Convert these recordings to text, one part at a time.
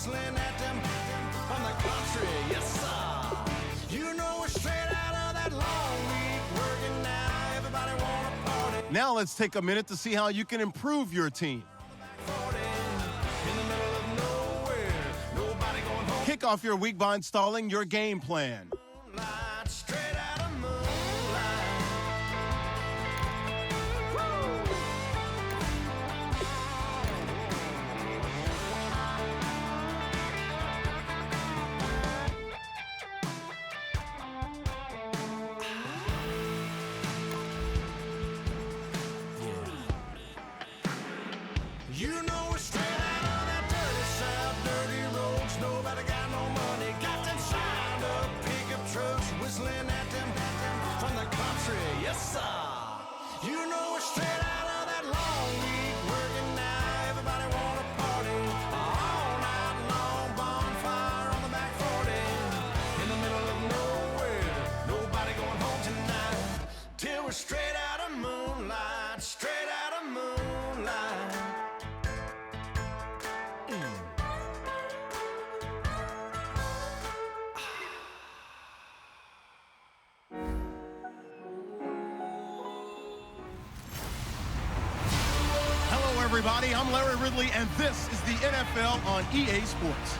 whistling at them from the country, yes sir. You know we're straight out of that long week working now. Everybody wanna party. Now let's take a minute to see how you can improve your team. Kick off your week by installing your game plan. You know we're straight out of that dirty south, dirty roads. Nobody got no money, got them signed up pickup trucks, whistling at them from the country, yes sir. You know we're straight out of that long week working now. Everybody wanna party all night long, bonfire on the back 40 in the middle of nowhere. Nobody going home tonight till we're straight out of moonlight, straight out of moonlight. Everybody, I'm Larry Ridley, and this is the NFL on EA Sports.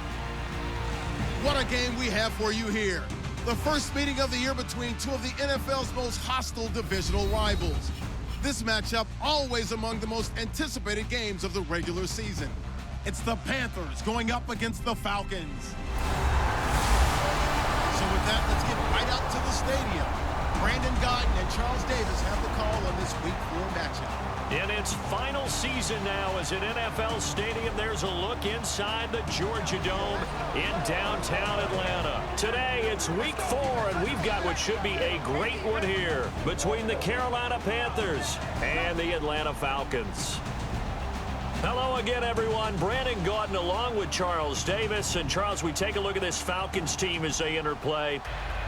What a game we have for you here. The first meeting of the year between two of the NFL's most hostile divisional rivals. This matchup always among the most anticipated games of the regular season. It's the Panthers going up against the Falcons. So with that, let's get right out to the stadium. Brandon Guyton and Charles Davis have the call on this Week 4 matchup. In its final season now as an NFL stadium, there's a look inside the Georgia Dome in downtown Atlanta. Today, it's Week 4, and we've got what should be a great one here between the Carolina Panthers and the Atlanta Falcons. Hello again, everyone. Brandon Guyton along with Charles Davis. And, Charles, we take a look at this Falcons team as they enter play.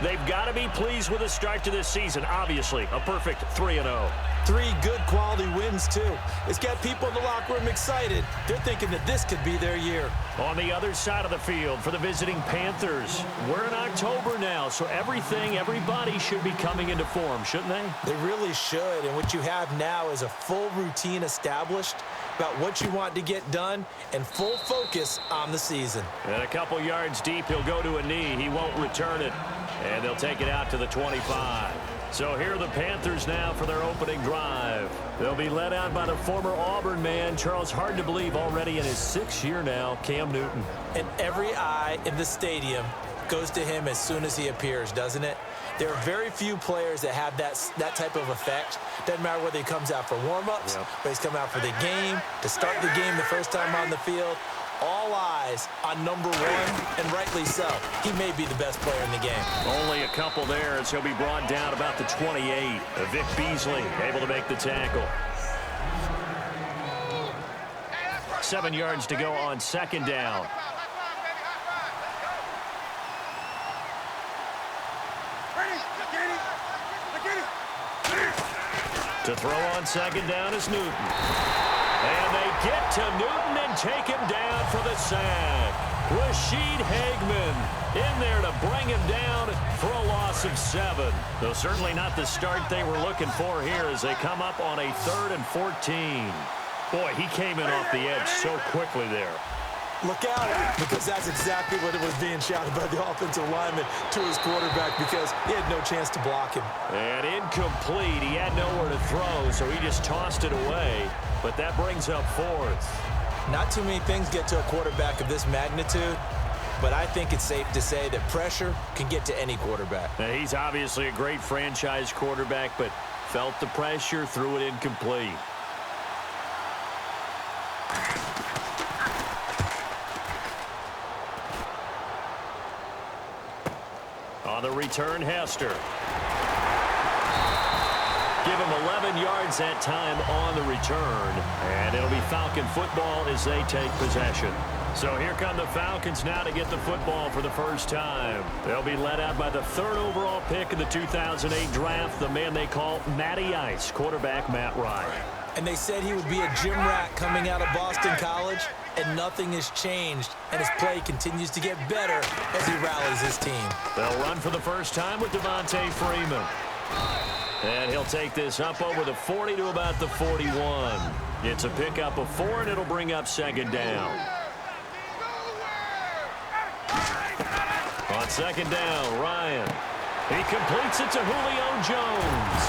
They've got to be pleased with the start to this season. Obviously, a perfect 3-0. 3 good quality wins, too. It's got people in the locker room excited. They're thinking that this could be their year. On the other side of the field for the visiting Panthers, we're in October now, so everybody should be coming into form, shouldn't they? They really should, and what you have now is a full routine established about what you want to get done and full focus on the season. And a couple yards deep, he'll go to a knee. He won't return it, and they'll take it out to the 25. So here are the Panthers now for their opening drive. They'll be led out by the former Auburn man, Charles, hard to believe, already in his 6th year now, Cam Newton. And every eye in the stadium goes to him as soon as he appears, doesn't it? There are very few players that have that type of effect. Doesn't matter whether he comes out for warm-ups, but he's come out for the game, to start the game the first time on the field. All eyes on number 1, and rightly so. He may be the best player in the game. Only a couple there as he'll be brought down about the 28. Vic Beasley able to make the tackle. 7 yards to go on second down. To throw on second down is Newton. And they get to Newton and take him down for the sack. Rashid Hageman in there to bring him down for a loss of 7. Though certainly not the start they were looking for here as they come up on a 3rd and 14. Boy, he came in off the edge so quickly there. Look out, because that's exactly what it was being shouted by the offensive lineman to his quarterback, because he had no chance to block him. And incomplete. He had nowhere to throw, so he just tossed it away. But that brings up 4th. Not too many things get to a quarterback of this magnitude, but I think it's safe to say that pressure can get to any quarterback. Now, he's obviously a great franchise quarterback, but felt the pressure, threw it incomplete. On the return, Hester. Give him 11 yards that time on the return. And it'll be Falcon football as they take possession. So here come the Falcons now to get the football for the first time. They'll be led out by the 3rd overall pick in the 2008 draft, the man they call Matty Ice, quarterback Matt Ryan. And they said he would be a gym rat coming out of Boston College, and nothing has changed, and his play continues to get better as he rallies his team. They'll run for the first time with Devontae Freeman. And he'll take this up over the 40 to about the 41. It's a pickup of 4, and it'll bring up second down. On second down, Ryan. He completes it to Julio Jones.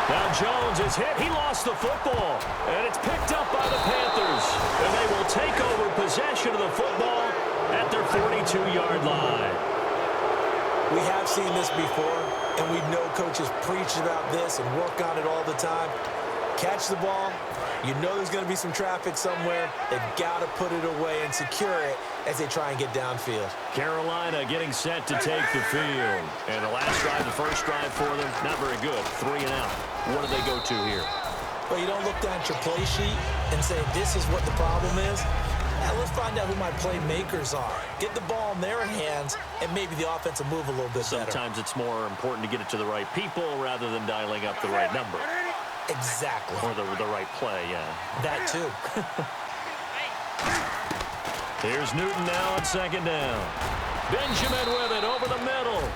Now Jones is hit. He lost the football, and it's picked up by the Panthers. And they will take over possession of the football at their 42-yard line. We have seen this before, and we know coaches preach about this and work on it all the time. Catch the ball. You know there's going to be some traffic somewhere. They've got to put it away and secure it as they try and get downfield. Carolina getting set to take the field. And the last drive, the first drive for them, not very good. 3 and out. What do they go to here? Well, you don't look down at your play sheet and say, this is what the problem is. Now, let's find out who my playmakers are. Get the ball in their hands, and maybe the offense will move a little bit better. Sometimes it's more important to get it to the right people rather than dialing up the right number. Exactly. Or the right play, yeah. That too. Here's Newton now on second down. Benjamin with it over the middle.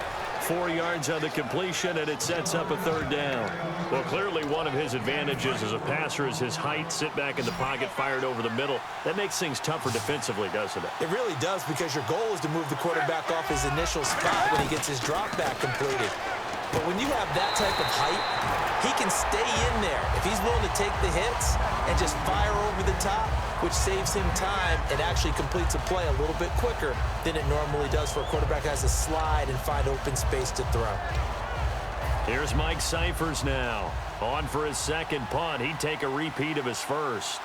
4 yards on the completion, and it sets up a third down. Well, clearly one of his advantages as a passer is his height. Sit back in the pocket, fired over the middle. That makes things tougher defensively, doesn't it? It really does, because your goal is to move the quarterback off his initial spot when he gets his drop back completed. But when you have that type of height, he can stay in there if he's willing to take the hits and just fire over the top, which saves him time and actually completes a play a little bit quicker than it normally does for a quarterback who has to slide and find open space to throw. Here's Mike Cyphers now. On for his second punt. He'd take a repeat of his first.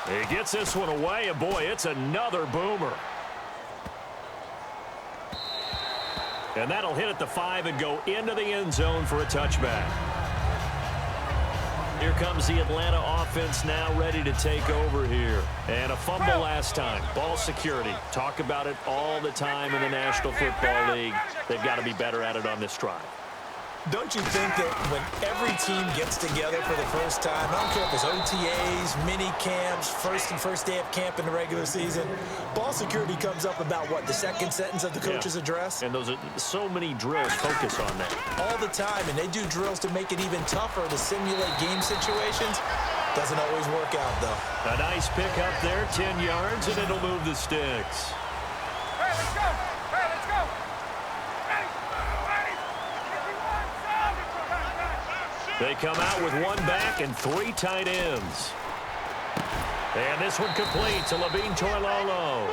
He gets this one away, and boy, it's another boomer. And that'll hit at the 5 and go into the end zone for a touchback. Here comes the Atlanta offense now ready to take over here. And a fumble last time. Ball security. Talk about it all the time in the National Football League. They've got to be better at it on this drive. Don't you think that when every team gets together for the first time, I don't care if it's OTAs, mini camps, first day of camp in the regular season, ball security comes up about what, the second sentence of the coach's address? And those are so many drills focus on that. All the time, and they do drills to make it even tougher to simulate game situations. Doesn't always work out, though. A nice pick up there, 10 yards, and it'll move the sticks. Hey, let's go! Hey, let's go! They come out with 1 back and 3 tight ends. And this one complete to Levine Toilolo.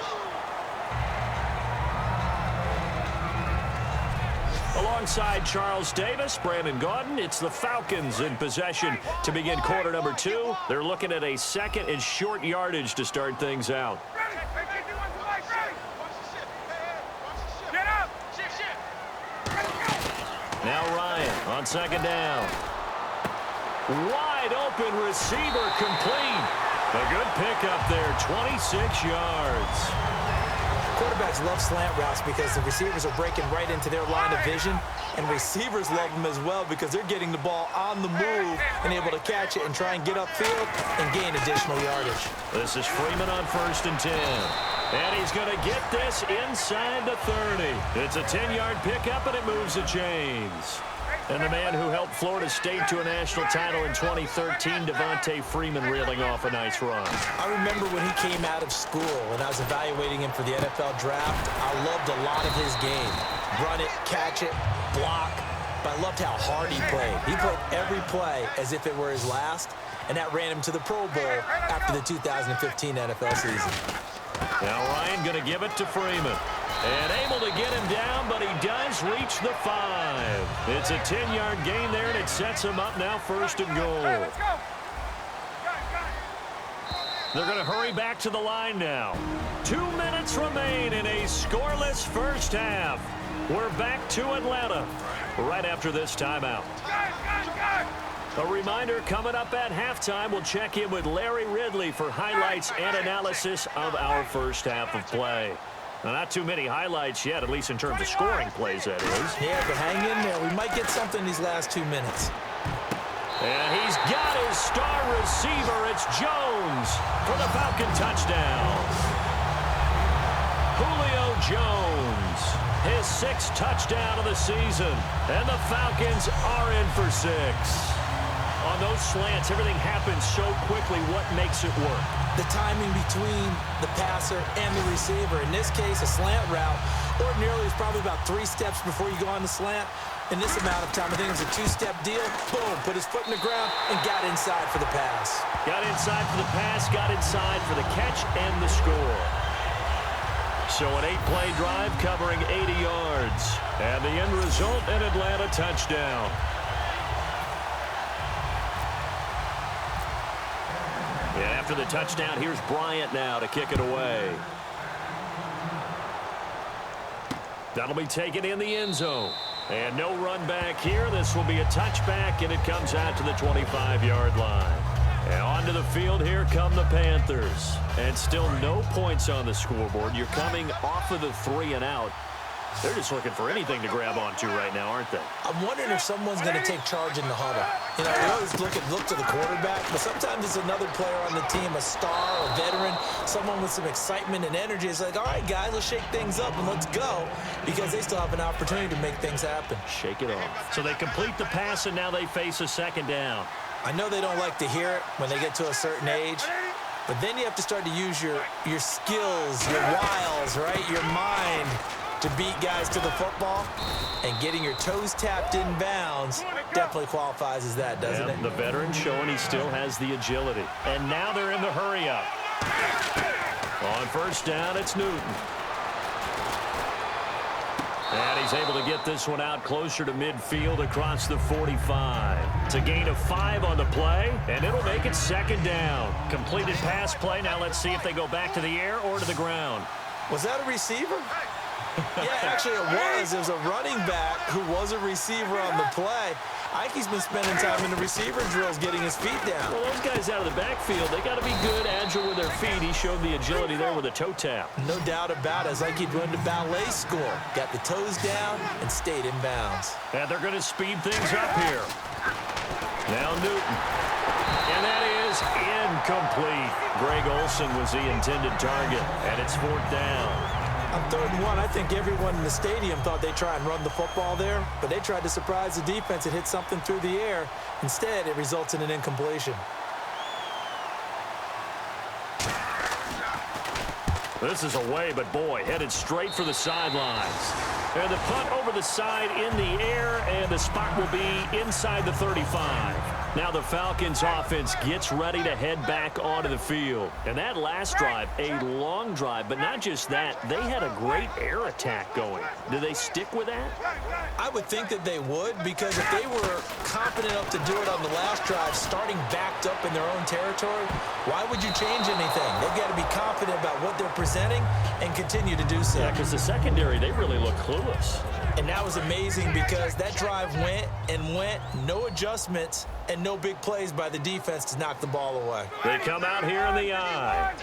Alongside Charles Davis, Brandon Gaudin, it's the Falcons in possession to begin quarter number 2. They're looking at a second and short yardage to start things out. Now Ryan on second down. Wide open receiver complete. A good pickup there, 26 yards. Quarterbacks love slant routes because the receivers are breaking right into their line of vision, and receivers love them as well because they're getting the ball on the move and able to catch it and try and get upfield and gain additional yardage. This is Freeman on 1st and 10. And he's going to get this inside the 30. It's a 10-yard pickup, and it moves the chains. And the man who helped Florida State to a national title in 2013, Devontae Freeman, reeling off a nice run. I remember when he came out of school and I was evaluating him for the NFL draft. I loved a lot of his game. Run it, catch it, block. But I loved how hard he played. He played every play as if it were his last, and that ran him to the Pro Bowl after the 2015 NFL season. Now Ryan going to give it to Freeman. And able to get him down, but he does reach the 5. It's a 10-yard gain there, and it sets him up now 1st and goal. They're going to hurry back to the line now. 2 minutes remain in a scoreless first half. We're back to Atlanta right after this timeout. A reminder, coming up at halftime, we'll check in with Larry Ridley for highlights and analysis of our first half of play. Well, not too many highlights yet, at least in terms of scoring plays, that is. Yeah, but hang in there. We might get something these last 2 minutes. And he's got his star receiver. It's Jones for the Falcon touchdown. Julio Jones, his 6th touchdown of the season. And the Falcons are in for 6. On those slants, everything happens so quickly. What makes it work? The timing between the passer and the receiver. In this case, a slant route ordinarily is probably about 3 steps before you go on the slant. In this amount of time, I think it was a 2-step deal. Boom, put his foot in the ground and got inside for the pass. Got inside for the pass, got inside for the catch and the score. So an 8-play drive covering 80 yards. And the end result, an Atlanta touchdown. And after the touchdown, here's Bryant now to kick it away. That'll be taken in the end zone. And no run back here. This will be a touchback, and it comes out to the 25-yard line. And onto the field, here come the Panthers. And still no points on the scoreboard. You're coming off of the 3 and out. They're just looking for anything to grab onto right now, aren't they? I'm wondering if someone's going to take charge in the huddle. You know, we always look to the quarterback, but sometimes it's another player on the team, a star, a veteran, someone with some excitement and energy. It's like, all right, guys, let's shake things up and let's go, because they still have an opportunity to make things happen. Shake it off. So they complete the pass, and now they face a 2nd down. I know they don't like to hear it when they get to a certain age, but then you have to start to use your skills, your wiles, right, your mind to beat guys to the football, and getting your toes tapped in bounds definitely qualifies as that, doesn't it? The veteran showing he still has the agility. And now they're in the hurry-up. On 1st down, it's Newton. And he's able to get this one out closer to midfield across the 45. It's a gain of 5 on the play, and it'll make it 2nd down. Completed pass play. Now let's see if they go back to the air or to the ground. Was that a receiver? Yeah, actually it was. It was a running back who was a receiver on the play. Ike's been spending time in the receiver drills getting his feet down. Well, those guys out of the backfield, they got to be good, agile with their feet. He showed the agility there with a toe tap. No doubt about it. It's like he'd run to ballet school. Got the toes down and stayed in bounds. And they're going to speed things up here. Now Newton. And that is incomplete. Greg Olsen was the intended target, and it's 4th down. On 3rd and 1, I think everyone in the stadium thought they'd try and run the football there, but they tried to surprise the defense and hit something through the air. Instead, it results in an incompletion. This is away, but boy, headed straight for the sidelines. And the punt over the side in the air, and the spot will be inside the 35. Now the Falcons offense gets ready to head back onto the field. And that last drive, a long drive, but not just that, they had a great air attack going. Do they stick with that? I would think that they would, because if they were confident enough to do it on the last drive, starting backed up in their own territory, why would you change anything? They've got to be confident about what they're presenting and continue to do so. Yeah, because the secondary, they really look clueless. And that was amazing because that drive went and went, no adjustments, and no big plays by the defense to knock the ball away. They come out here in the eye.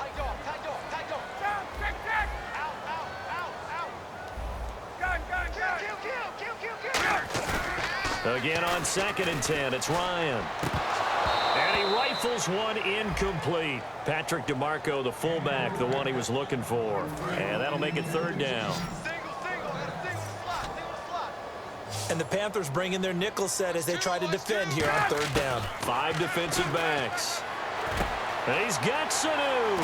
Again on 2nd and 10, it's Ryan. And he rifles one incomplete. Patrick DeMarco, the fullback, the one he was looking for. And that'll make it 3rd down. And the Panthers bring in their nickel set as they try to defend here on 3rd down. 5 defensive backs. And he's got Sanu.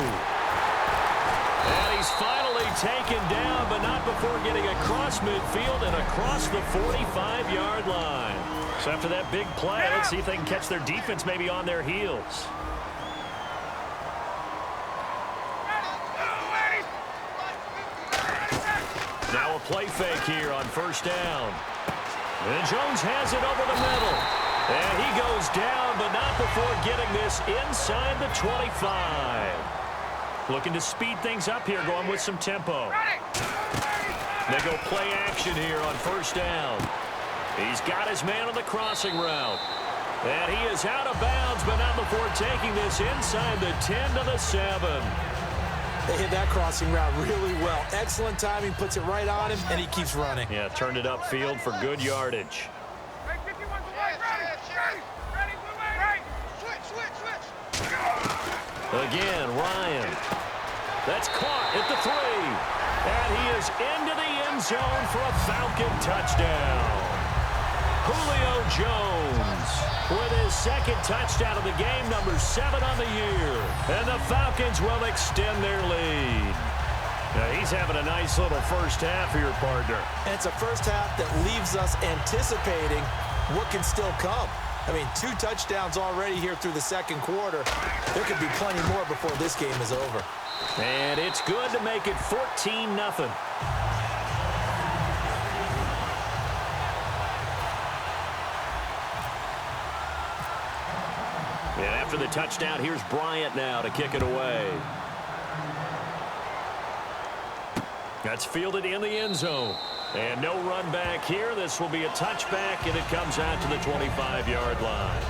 And he's finally taken down, but not before getting across midfield and across the 45-yard line. So after that big play, let's see if they can catch their defense maybe on their heels. Now a play fake here on 1st down. And Jones has it over the middle. And he goes down, but not before getting this inside the 25. Looking to speed things up here, going with some tempo. They go play action here on 1st down. He's got his man on the crossing route. And he is out of bounds, but not before taking this inside the 10 to the 7. They hit that crossing route really well. Excellent timing, puts it right on him, and he keeps running. Yeah, turned it upfield for good yardage. Hey, 51 to right, ready, blue man, right. Switch. Again, Ryan. That's caught at the 3. And he is into the end zone for a Falcon touchdown. Julio Jones with his second touchdown of the game, number 7 on the year. And the Falcons will extend their lead. Now, he's having a nice little first half here, partner. And it's a first half that leaves us anticipating what can still come. I mean, 2 touchdowns already here through the second quarter. There could be plenty more before this game is over. And it's good to make it 14-0. And after the touchdown, here's Bryant now to kick it away. That's fielded in the end zone. And no run back here. This will be a touchback, and it comes out to the 25-yard line.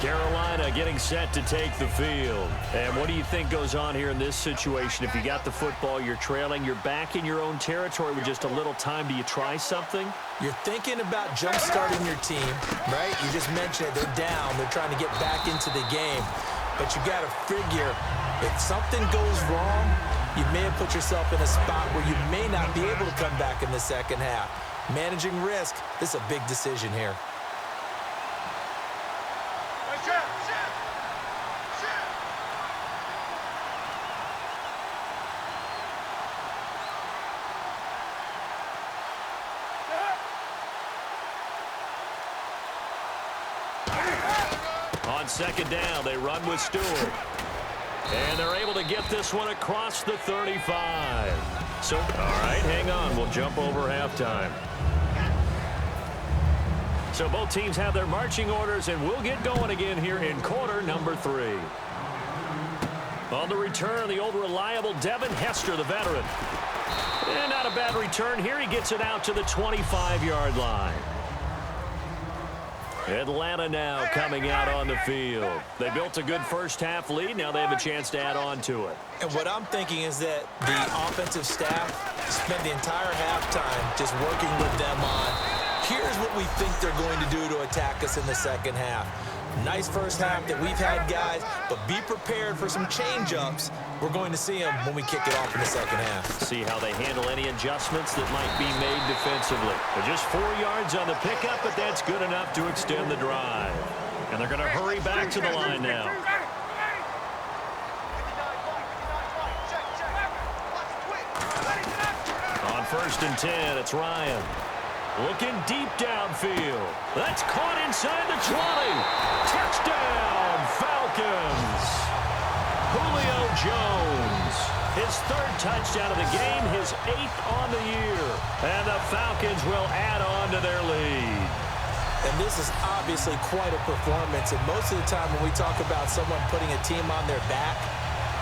Carolina getting set to take the field. And what do you think goes on here in this situation? If you got the football, you're trailing, you're back in your own territory with just a little time. Do you try something? You're thinking about jump-starting your team, right? You just mentioned it. They're down. They're trying to get back into the game. But you got to figure, if something goes wrong, you may have put yourself in a spot where you may not be able to come back in the second half. Managing risk, this is a big decision here. On second down, they run with Stewart. And they're able to get this one across the 35. So, all right, hang on. We'll jump over halftime. So both teams have their marching orders, and we'll get going again here in quarter number 3. On the return, the old reliable Devin Hester, the veteran. And not a bad return here. He gets it out to the 25-yard line. Atlanta now coming out on the field. They built a good first half lead. Now they have a chance to add on to it. And what I'm thinking is that the offensive staff spent the entire halftime just working with them on, here's what we think they're going to do to attack us in the second half. Nice first half that we've had, guys, but be prepared for some change-ups. We're going to see them when we kick it off in the second half. See how they handle any adjustments that might be made defensively. They're just 4 yards on the pickup, but that's good enough to extend the drive. And they're going to hurry back to the line now. On 1st and 10, it's Ryan. Looking deep downfield. That's caught inside the 20. Touchdown, Falcons. Julio Jones. His 3rd touchdown of the game, his 8th on the year. And the Falcons will add on to their lead. And this is obviously quite a performance. And most of the time when we talk about someone putting a team on their back,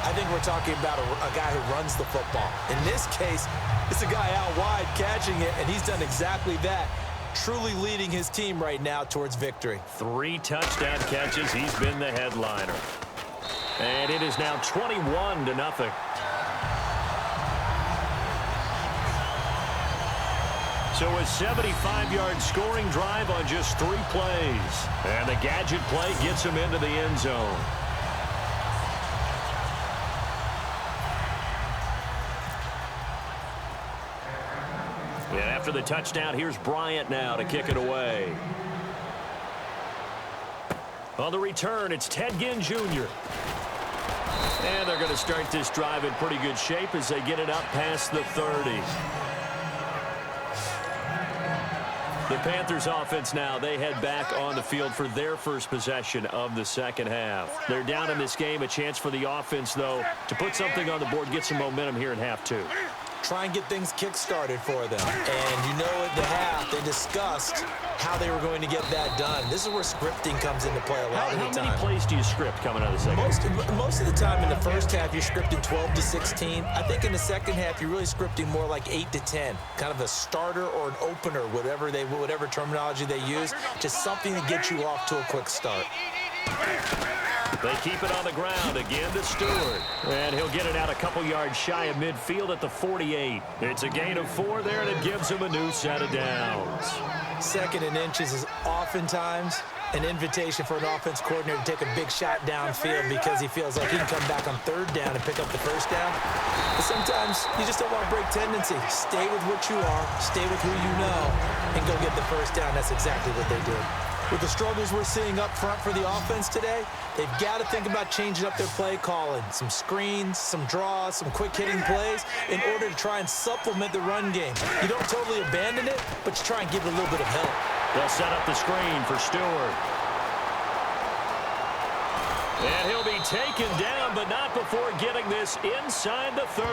I think we're talking about a guy who runs the football. In this case, it's a guy out wide catching it, and he's done exactly that, truly leading his team right now towards victory. 3 touchdown catches. He's been the headliner. And it is now 21-0. So a 75-yard scoring drive on just 3 plays. And the gadget play gets him into the end zone. And after the touchdown, here's Bryant now to kick it away. On the return, it's Ted Ginn Jr. And they're going to start this drive in pretty good shape as they get it up past the 30. The Panthers offense now, they head back on the field for their first possession of the second half. They're down in this game. A chance for the offense, though, to put something on the board, get some momentum here in half 2. Try and get things kick-started for them. And you know at the half, they discussed how they were going to get that done. This is where scripting comes into play a lot of the time. How many plays do you script coming out of the second half? Most of the time in the first half, you're scripting 12 to 16. I think in the second half, you're really scripting more like 8 to 10. Kind of a starter or an opener, whatever terminology they use. Just something to get you off to a quick start. They keep it on the ground again to Stewart. And he'll get it out a couple yards shy of midfield at the 48. It's a gain of 4 there, and it gives him a new set of downs. 2nd and inches is oftentimes an invitation for an offense coordinator to take a big shot downfield because he feels like he can come back on 3rd down and pick up the 1st down. But sometimes you just don't want to break tendency. Stay with what you are, stay with who you know, and go get the 1st down. That's exactly what they did. With the struggles we're seeing up front for the offense today, they've got to think about changing up their play calling. Some screens, some draws, some quick-hitting plays in order to try and supplement the run game. You don't totally abandon it, but you try and give it a little bit of help. They'll set up the screen for Stewart. And he'll be taken down, but not before getting this inside the 30.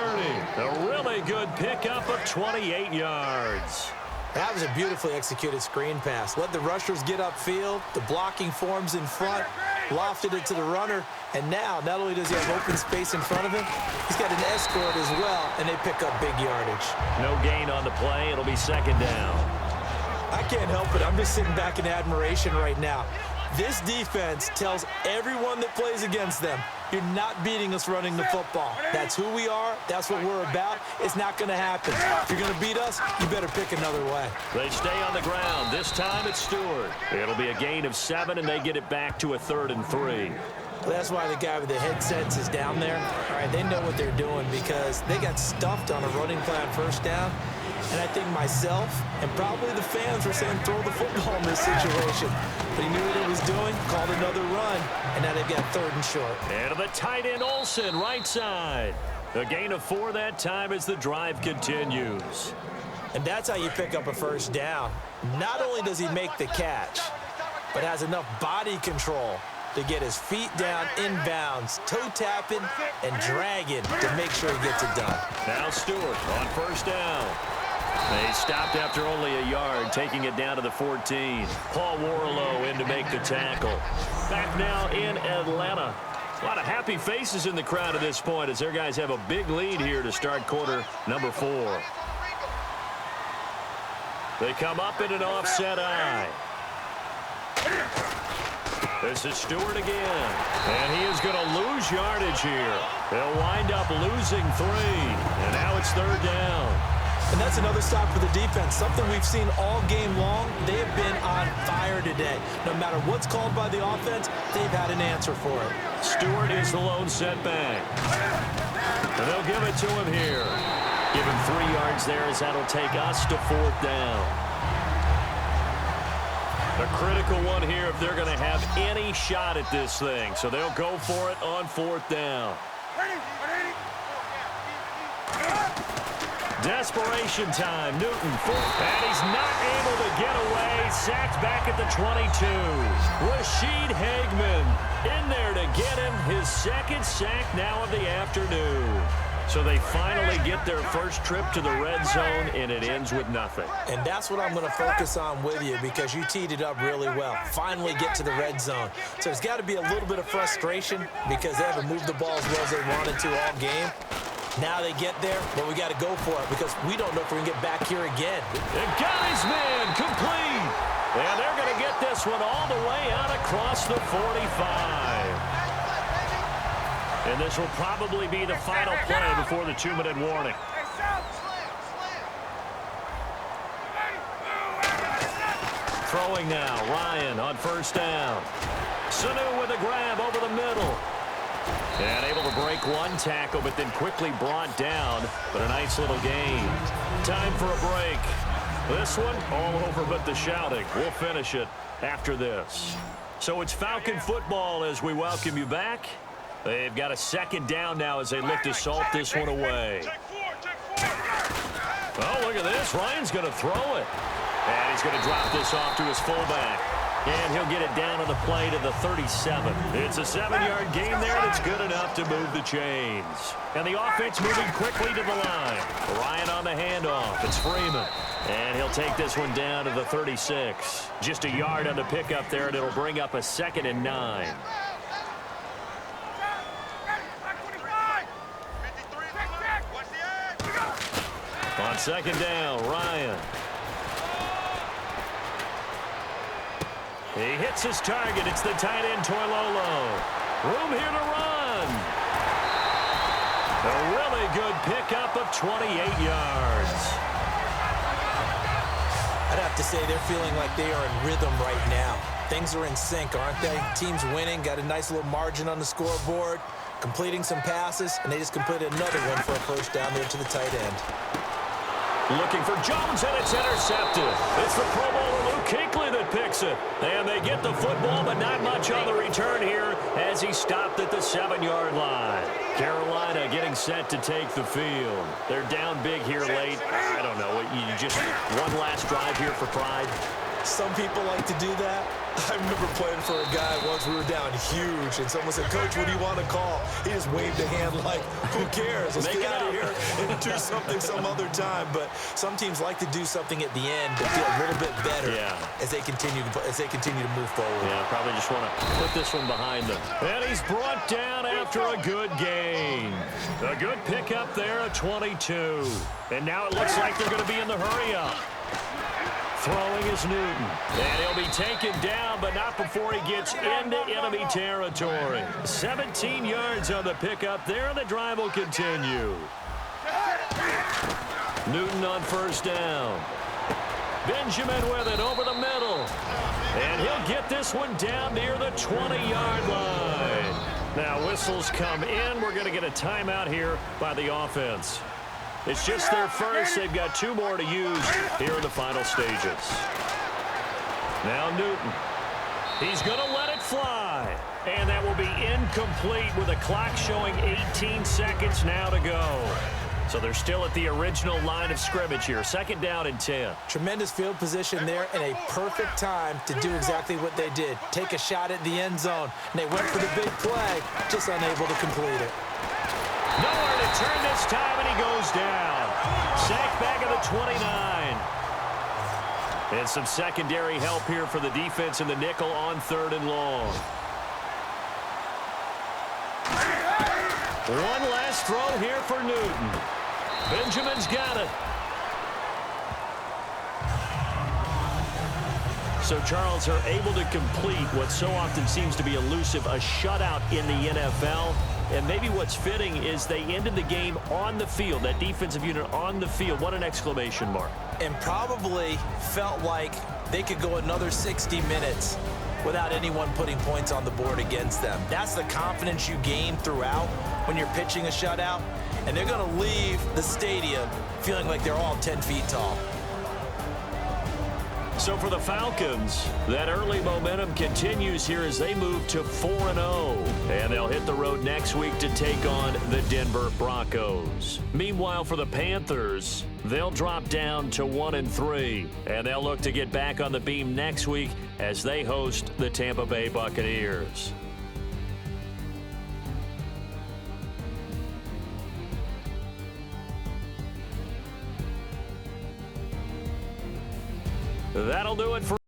A really good pickup of 28 yards. That was a beautifully executed screen pass. Let the rushers get upfield, the blocking forms in front, lofted it to the runner, and now not only does he have open space in front of him, he's got an escort as well, and they pick up big yardage. No gain on the play. It'll be 2nd down. I can't help it. I'm just sitting back in admiration right now. This defense tells everyone that plays against them, you're not beating us running the football. That's who we are. That's what we're about. It's not going to happen. If you're going to beat us, you better pick another way. They stay on the ground. This time it's Stewart. It'll be a gain of 7, and they get it back to a 3rd and 3. Well, that's why the guy with the headsets is down there. All right, they know what they're doing because they got stuffed on a running plan 1st down. And I think myself and probably the fans were saying throw the football in this situation. But he knew what he was doing, called another run, and now they've got 3rd and short. And to the tight end, Olsen, right side. A gain of 4 that time as the drive continues. And that's how you pick up a 1st down. Not only does he make the catch, but has enough body control to get his feet down inbounds, toe tapping and dragging to make sure he gets it done. Now Stewart on 1st down. They stopped after only a yard, taking it down to the 14. Paul Warlow in to make the tackle. Back now in Atlanta. A lot of happy faces in the crowd at this point as their guys have a big lead here to start quarter number 4. They come up in an offset eye. This is Stewart again. And he is going to lose yardage here. They'll wind up losing 3. And now it's 3rd down. And that's another stop for the defense, something we've seen all game long. They have been on fire today. No matter what's called by the offense, they've had an answer for it. Stewart is the lone setback. And they'll give it to him here. Give him 3 yards there as that'll take us to 4th down. A critical one here if they're going to have any shot at this thing. So they'll go for it on 4th down. Desperation time. Newton, and he's not able to get away. Sacked back at the 22. Rashid Hageman in there to get him his 2nd sack now of the afternoon. So they finally get their first trip to the red zone, and it ends with nothing. And that's what I'm going to focus on with you because you teed it up really well. Finally get to the red zone. So there's got to be a little bit of frustration because they haven't moved the ball as well as they wanted to all game. Now they get there, but we got to go for it because we don't know if we can get back here again. They got his man complete. And they're going to get this one all the way out across the 45. And this will probably be the final play before the 2-minute warning. Throwing now, Ryan on 1st down. Sanu with a grab over the middle. And able to break one tackle, but then quickly brought down. But a nice little gain. Time for a break. This one all over but the shouting. We'll finish it after this. So it's Falcon football as we welcome you back. They've got a 2nd down now as they look to salt this one away. Oh, look at this. Ryan's going to throw it. And he's going to drop this off to his fullback. And he'll get it down on the play to the 37. It's a 7-yard gain there that's good enough to move the chains. And the offense moving quickly to the line. Ryan on the handoff. It's Freeman. And he'll take this one down to the 36. Just a yard on the pickup there, and it'll bring up a 2nd and 9. On 2nd down, Ryan. He hits his target. It's the tight end, Toilolo. Room here to run. A really good pickup of 28 yards. I'd have to say they're feeling like they are in rhythm right now. Things are in sync, aren't they? Team's winning, got a nice little margin on the scoreboard, completing some passes, and they just completed another one for a first down there to the tight end. Looking for Jones, and it's intercepted. It's the Pro Bowler Luke Kuechly that picks it. And they get the football, but not much on the return here as he stopped at the 7-yard line. Carolina getting set to take the field. They're down big here late. I don't know. You just one last drive here for pride. Some people like to do that. I remember playing for a guy once. We were down huge, and someone said, "Coach, what do you want to call?" He just waved a hand like, "Who cares? Let's get out of here and do something some other time." But some teams like to do something at the end to feel a little bit better as they continue to move forward. Yeah, probably just want to put this one behind them. And he's brought down after a good gain. A good pickup there at 22. And now it looks like they're going to be in the hurry-up. Throwing is Newton. And he'll be taken down, but not before he gets into enemy territory. 17 yards on the pickup there, and the drive will continue. Newton on first down. Benjamin with it over the middle. And he'll get this one down near the 20-yard line. Now whistles come in. We're going to get a timeout here by the offense. It's just their first. They've got 2 more to use here in the final stages. Now Newton. He's going to let it fly. And that will be incomplete with a clock showing 18 seconds now to go. So they're still at the original line of scrimmage here. 2nd down and 10. Tremendous field position there and a perfect time to do exactly what they did. Take a shot at the end zone. And they went for the big play, just unable to complete it. Nowhere to turn this time, and he goes down. Sacked back at the 29. And some secondary help here for the defense in the nickel on 3rd and long. One last throw here for Newton. Benjamin's got it. So Charles are able to complete what so often seems to be elusive, a shutout in the NFL. And maybe what's fitting is they ended the game on the field, that defensive unit on the field. What an exclamation mark. And probably felt like they could go another 60 minutes without anyone putting points on the board against them. That's the confidence you gain throughout when you're pitching a shutout. And they're going to leave the stadium feeling like they're all 10 feet tall. So for the Falcons, that early momentum continues here as they move to 4-0. And they'll hit the road next week to take on the Denver Broncos. Meanwhile, for the Panthers, they'll drop down to 1-3. And they'll look to get back on the beam next week as they host the Tampa Bay Buccaneers. That'll do it for